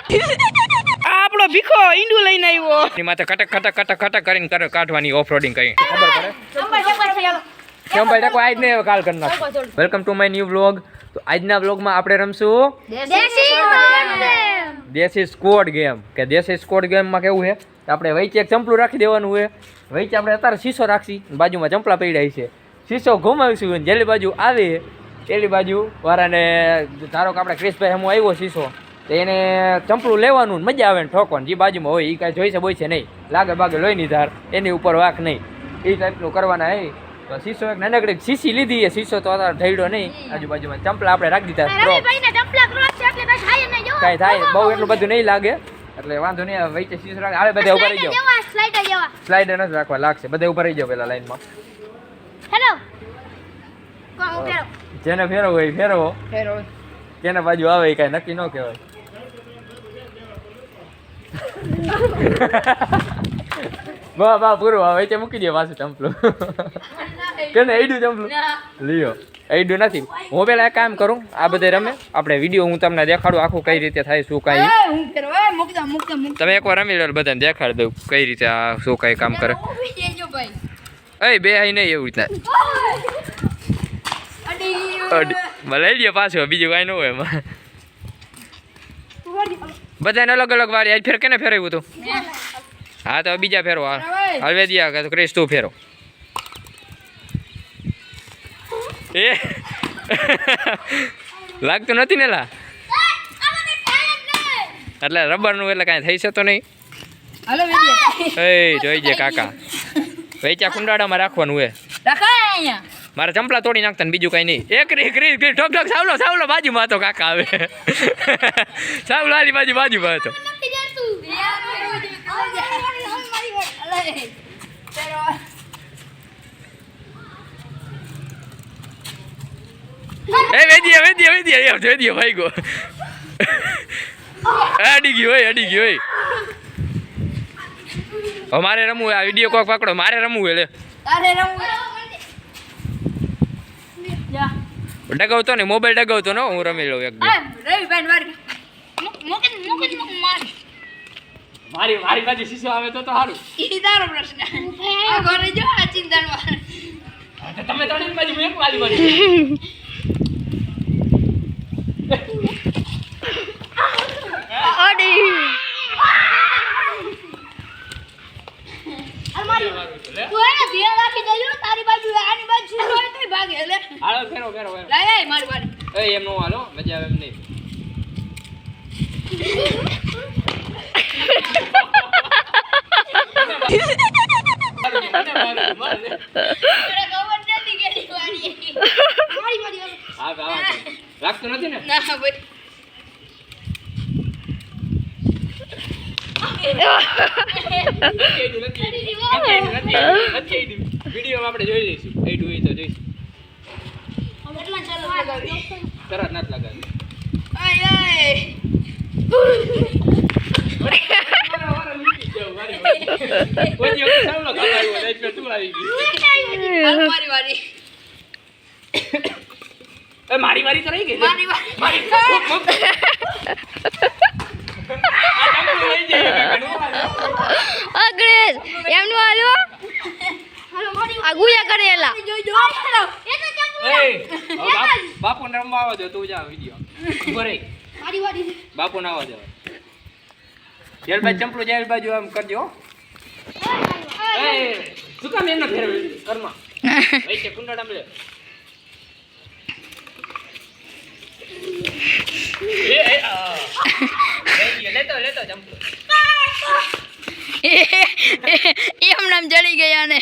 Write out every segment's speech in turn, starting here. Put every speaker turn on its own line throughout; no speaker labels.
આપણો ભીખો ઈંડું લઈને આવ્યો એની માથે કટક કટક કટક કટક કરીને કાઢવાની ઓફ રોડિંગ કરી ખબર પડે કેમ ભાઈ ટકો આજ ને કાલ કરી નાખ welcome to my new vlog તો આજના વ્લોગમાં આપણે રમશું દેશી સ્કોડ ગેમ કે દેશી સ્કોડ ગેમમાં કેવું છે કે આપણે વચ્ચે એક ચંપલું રાખી દેવાનું હોય વચ્ચે આપણે અત્યારે શીશો રાખશી બાજુમાં ચંપલા પડ્યા છે શીશો ઘુમાવીશું જેલી બાજુ આવે એલી બાજુ વાળાને ધારો કે આપણે ક્રિશભાઈ હમો આવ્યો શીશો તો એને ચંપલું લેવાનું મજા આવે ને ઠોકવાનું જે બાજુમાં હોય એ કાંઈ જોઈ છે બોય છે નહીં લાગે બાગે લોહીની ધાર એની ઉપર વાંક નહીં એ ટાઈપનું કરવાના હે તો શીશો એક નાનકડી શીશી લીધી છે શીશો તો અત્યારે ઢળ્યો નહીં આજુબાજુમાં ચંપલા આપણે રાખી દીધા કાંઈ થાય બહુ એટલું બધું નહીં લાગે એટલે વાંધો નહીં વચ્ચે શીશો રાખે આવે બધા ઉભા રહી જાઓ સ્લાઇડર નથી રાખવા લાગશે બધા ઉભા રહી જાઓ પેલા લાઈનમાં જેને ફેરવો હોય ફેરવો કેના બાજુ આવે એ કાંઈ નક્કી ન કહેવાય બા પૂરું આવે વચ્ચે મૂકી દે પાછું ચંપલું કેને એડું ચંપલું લ્યો એડું નથી હું પેલા એક કામ કરું આ બધે રમે આપણે વિડીયો હું તમને દેખાડું આખું કઈ રીતે થાય શું કાંઈ તમે એકવાર રમી લો બધાને દેખાડી દઉં કઈ રીતે આ શું કાંઈ કામ કરે એ બે આઈ નહીં એવું રીતના લઈ લે પાછો બીજું કાંઈ ન હોય એમાં બધાને અલગ અલગ વારી આજ ફેર કેને ફેરવ્યું તું હા તો બીજા ફેરો હલવે દિયા કે ક્રિશ તું ફેરો એ લાગતું નથી ને લા એટલે રબરનું એટલે કાંઈ થઈ શકતો નહીં એ જોઈ જે કાકા વેચા કુંડાડામાં રાખવાનું હોય મારા ચંપલા તોડી નાખતા ને બીજું કઈ નહીં એક ઠોક ઠોક સાવલો બાજુમાં તો કાકા આવે સાવલો આલી બાજુમાં હતો એ વેદીએ ભાઈ ગો અડી ગયો હોય હવે મારે રમવું આ વિડીયો કોક પકડો મારે રમવું એટલે ડગાવતો ને મોબાઈલ ડગાવતો ને હું રમી લઉં એક મારી બાજુ શીશો આવે તો સારું ઈ તારો પ્રશ્ન આ ઘરે જો આ ચિંતામાં તમે તણી બાજુ એક વાલી બાજુ ઓડી અલમારી તું એને ધ્યાન રાખી દેજો તારી બાજુ આની બાજુ હોય તો ભાગે લે હાલો ફેરો લાય મારી બાજુ એ એમ નો હાલો મજા આવે એમ નહીં લાગતું નથી ને વિડીયો આપણે જોઈ લઈશું એડું એ તો જોઈશું તરત નથી લગાવ્યું મારી વારી તો રહી ગઈ
અગ્રેસ એમનું હાલો આ ગુયા કરેલા
બાપુ ને રમવા આવો જો તું જા વિડિયો ઉભો રહી મારી વારી બાપુ ને આવો જો જેલ બાજુ ચંપલો જેલ બાજુ આમ કરજો એ શું કામ એમને ફેરવે કર્મા વૈસે કુંડાડા મળે લેતો ચંપલો
એમ નામ જડી ગયા ને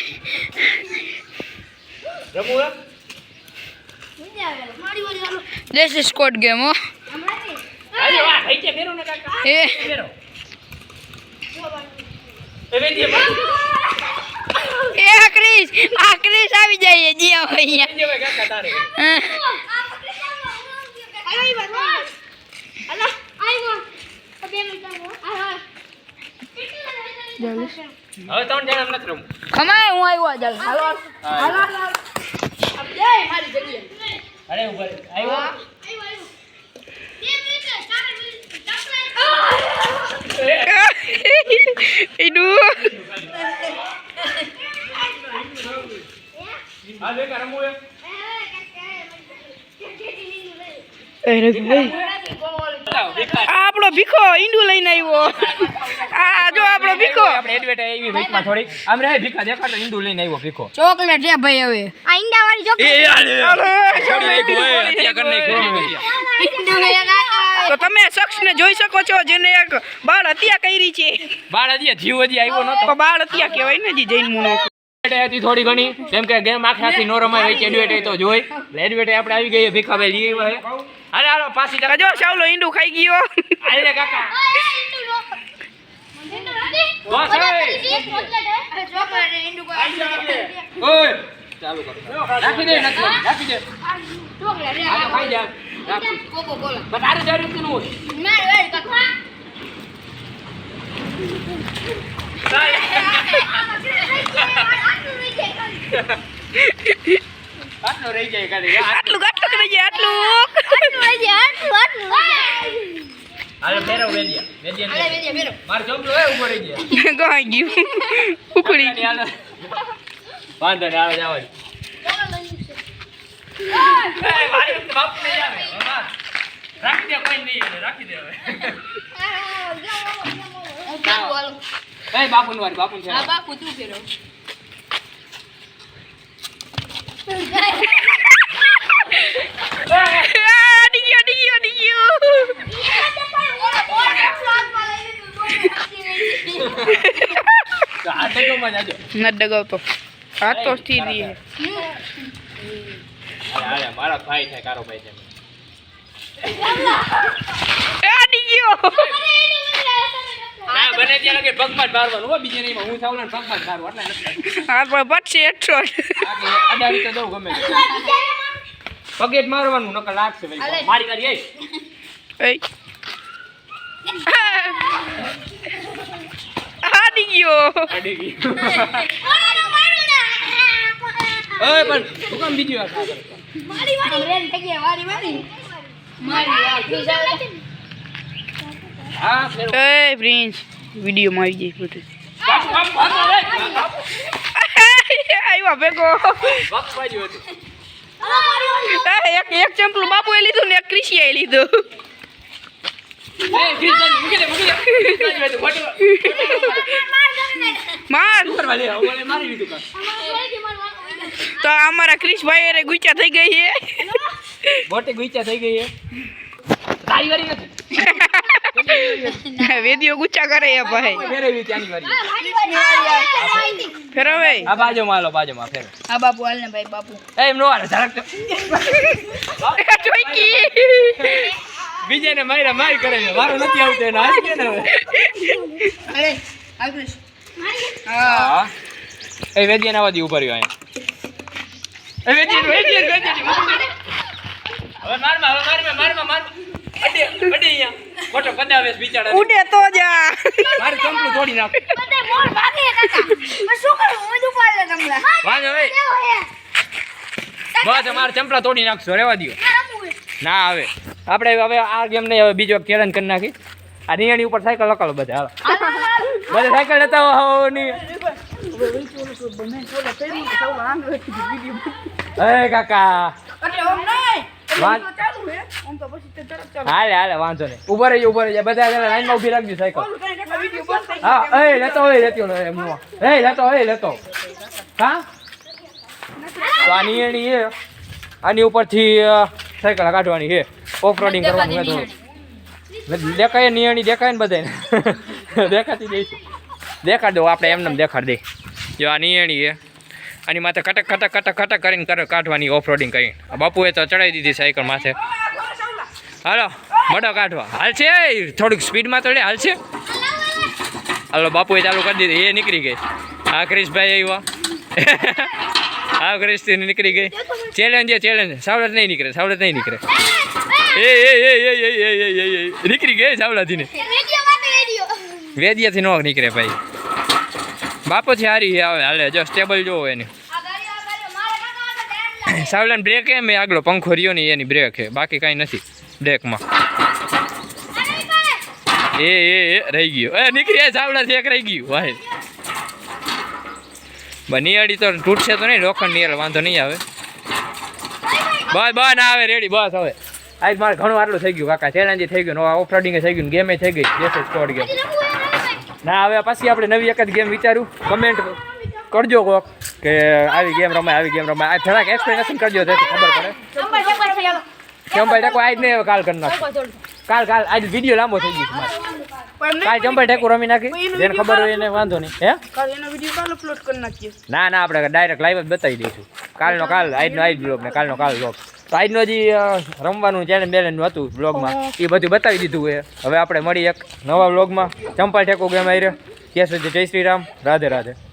રમું
દેશી સ્કોડ ગેમ હો
અરે વાહ ભાઈ કે ફેરો ને કાકા ફેરો એ વેદીએ
એ ક્રિશ આવી જાય જીયા ભૈયા
જે ભાઈ કાકા તારે
અલા આઈવો બે મિનિટ
હવે ત્રણ જણા નથી રમવું
ખમાય હું આવ્યો જલ હાલો હાલો અબ જય મારી જગ્યાએ
અરે ઉભા આવ્યો
બે મિનિટ 4 મિનિટ
ઈડુ
આ લે કરમો એ
આપણો ભીખો ઈંડુ લઈને આવ્યો આ જો આપણો ભીખો
આપણે એડવર્ટાઈઝ આવી વેચમાં થોડી આમ રહે ભીખા દેખાડો ઈંડુ લઈને આવ્યો ભીખો
ચોકલેટ છે ભાઈ હવે આ ઈંડા વાળી
તો તમે શખ્સને જોઈ શકો છો જેને એક બાળ હત્યા કરી છે
બાળ હજી જીવ હજી આવ્યો નતો
તો બાળ હત્યા કહેવાય ને જી જૈન મુનો
હતી થોડી ઘણી કેમ કે ગેમ આખી નો રમાય વચ્ચે એડવર્ટાઈઝ તો જોઈ એડવર્ટાઈઝ આપણે આવી ગઈ ભીખાભાઈ લઈ આવ્યા છે હાલે હાલો પાછી
જો સાવલો ઈંડુ ખાઈ ગયો
હાલે કાકા બસ ઓય ચાલુ કરો રાખી દે રાખી દે આ ખાઈ જા રાખી
કોકો કોલા
બસ આરે જરૂર નું હોય
ના રે કાકા
આટલો રહી જાય ખાલી
આટલું રહી જાય આટલું
હાલે ફેરવ વેડિયા
અરે વેજે મેરો
માર જોબલો એ ઉભો રહી ગયા
ગઈ ગયું ઉકળી
હાલે વાંધો ને આવે જાવ મારી બાપ ને આવે રાખી દે કોઈ નહીં રાખી દે હવે એ બાપુ નું વારી બાપુ છે
હા બાપુ તું ફેરો
આ તો માં જાજો
ન ડગાવતો આ તો સ્થિર રહે
હાલે મારા ભાઈ છે કારો ભાઈ છે
આડી ગયો
ના બને ત્યાં કે પગમાં જ મારવાનું હો બીજે નહીં હું સાવલાને પગમાં જ મારવું એટલે નથી
હા પણ બચશે એટલો
આગે અડાડી તો દઉં ગમે પગે જ મારવાનું નકર લાગશે ભાઈ મારી કરી એ
આડી ગયો
અડી ગઈ ઓય પણ તું કેમ બીજી વાર ખા કરે
મારી રેન થઈ ગઈ મારી
હા ફેર
એ પ્રિન્સ વિડિયો માં આવી જાય બધું આવ્યા ભેગો
વક્સ બાજુ હતું
એક ચંપલું બાપુએ લીધું ને એક ક્રિશિયાએ લીધું
એ કિશન મૂકી દે
માર
કરવા લે ઓલે મારી લીધું કા
તો અમારા ક્રિશભાઈ રે ગુચા થઈ ગઈ છે
બોટે ગુઈચા થઈ ગઈ છે તારી વારી નથી
વેદીઓ ગુચા કરે છે ભાઈ
ફેરવી ત્યાંની વારી
ફેરવે
આ બાજુમાં ફેર
હા બાપુ હાલ ને ભાઈ બાપુ
એ એમ નો હાલે જરાક તો
ચોઈકી
બીજાને મારી કરે છે મારો નથી આવતો એને હાલ કે ને હવે
અરે આગળ
હા એ વેદિયાના વાદી ઉપર રહ્યો અહીંયા એ વેદિયા હવે મારમાં અડે અહીંયા મોટો કદાવેશ બિચારા
ઉડે તો જા
મારું ચંપલું તોડી નાખ
બધે મોર ભાગે કાકા પણ શું કરું હું દુપાડે તમને
વાંધો હવે બસ અમારા ચંપલા તોડી નાખશો રેવા દો ના આવે આપણે હવે આ ગેમ નહીં હવે બીજો ચેલેન્જ કરી નાખી આ નિયાણી ઉપર સાયકલ લગાડો બધા હાલો બધા સાયકલ લેતા હો ની એ કાકા હાલે વાંધો નહીં ઉભો રહી બધા લાઈનમાં ઉભી રાખજો સાયકલ હા એ લેતો હા તો આ નિયણી છે આની ઉપરથી સાયકલ કાઢવાની છે ઓફ રોડિંગ કરવાનું છે થોડું દેખાય નિયણી દેખાય ને બધાને દેખાતી દઈશું દેખાડ દો આપણે એમને દેખાડ દે જો આ નિયણી છે આની માથે કટક કરીને કાઢવાની ઓફ રોડિંગ કરીને બાપુએ તો ચડાવી દીધી સાયકલ માથે હાલો મોટો કાઢવા હાલશે થોડીક સ્પીડમાં તો હાલશે હાલો બાપુએ ચાલુ કરી દીધી એ નીકળી ગઈ આ ક્રિશભાઈ આવ્યા આ ક્રિશથી નીકળી ગઈ ચેલેન્જ સાવડત નહીં નીકળે એ નીકળી ગઈ સાવડાથી ને વેદિયાથી ન નીકળે ભાઈ બાપુથી હારી આવે હાલે જો સ્ટેબલ જોવો એની સાવલાન બ્રેક એમ આગલો પંખો રહ્યો ને એની બ્રેક છે બાકી કાંઈ નથી બ્રેકમાં એ રહી ગયો એ નીકળી સાવડાથી એક રહી ગયું વાહે નિયાડી તો તૂટશે તો નહીં લોખંડ નિયાળ વાંધો નહીં આવે બસ બસ ના આવે રેડી બસ હવે આજ મારે ઘણું આટલું થઈ ગયું કાકા ચેલેન્જ થઈ ગયું ઓફ રાઇડિંગ થઈ ગયું ગેમે થઈ ગઈ દેશ સ્કોડ ગેમ ના હવે પછી આપણે નવી એક જ ગેમ વિચાર્યું કમેન્ટ કરજો કોક કે આવી ગેમ રમાય આ થોડાક એક્સપ્લેનેશન કરજો તેથી ખબર પડે ચંપાઈ ટેકો આજ નહીં હવે કાલ કરી નાખો કાલ આજ વિડીયો લાંબો થઈ ગયો તમારે કાલ ચંપાઈ ટેકો રમી નાખી જેને ખબર હોય એને વાંધો નહીં હે
કાલ એનો વિડિયો કાલ અપલોડ કરી નાખીએ
ના આપણે ડાયરેક્ટ લાઈવ જ બતાવી દઈશું કાલનો કાલ આજનો આજ બ્લોગ ને કાલનો કાલ બ્લોગ તો આજનો હજી રમવાનું ચેલેન્જ બેલેન્જનું હતું બ્લોગમાં એ બધું બતાવી દીધું હોય હવે આપણે મળી એક નવા બ્લોગમાં ચંપાઈ ટેકો ગેમ આવી રહ્યો ત્યાં સુધી જય શ્રી રામ રાધે રાધે